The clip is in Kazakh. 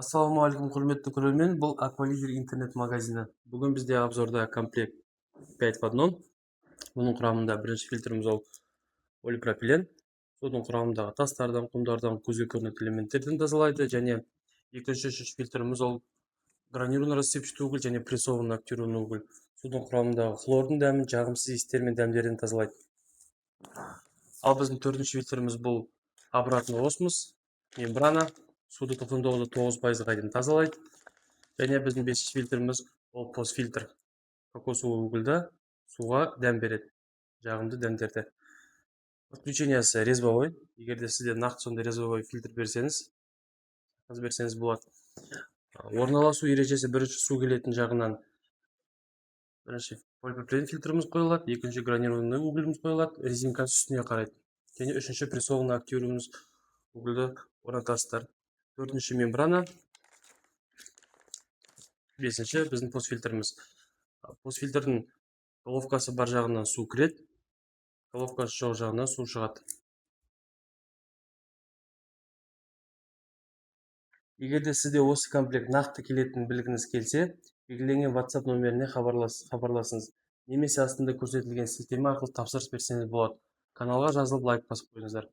Ассалаумағалейкум, құрметті көрермен. Бұл Аквалидер интернет-магазині. Бүгін бізде обзорда комплект 5 в 1. Бұның құрамында бірінші фильтріміз ол полипропилен. Судың құрамындағы тастардан, құмдардан, көзге көрінетін элементтерден тазалайды. Және екінші фильтріміз ол гранированный рассыпчатый уголь және прессованный активированный уголь. Судың құрамындағы хлордың дәмін, жағымсыз иістер мен дәмдерден тазалайды. Ал біздің төртінші фильтріміз бұл обратный осмос, мембрана. Суды 99,9%-ға дейін тазалайды. Және біздің бесінші фильтріміз ол постфильтр. Кокосовый угольда суға дәм береді, жағымды дәмдерді. Подключениясы резвовой. Егер де сізде нақты сондай резвовой фильтр берсеңіз болады. Орналасу ережесі: бірінші су келетін жағынан бірінші полипропилен фильтріміз қойылады, екінші гранированный угольіміз қойылады, резинкасы үстіне қарайды. Және үшінші прессованный активированный угольді орнатасыздар. Төртінші мембрана. Бесінші біздің постфильтріміз. Постфильтрдің головкасы бар жағынан су кіреді, головкасы жоқ жағынан су шығады. Егер де сізде осы комплект нақты келетінін білгіңіз келсе, белгіленген WhatsApp номеріне хабарласыңыз. Немесе астында көрсетілген сілтеме арқылы тапсырыс берсеңіз болады. Каналға жазылып лайк басып қойыңыздар.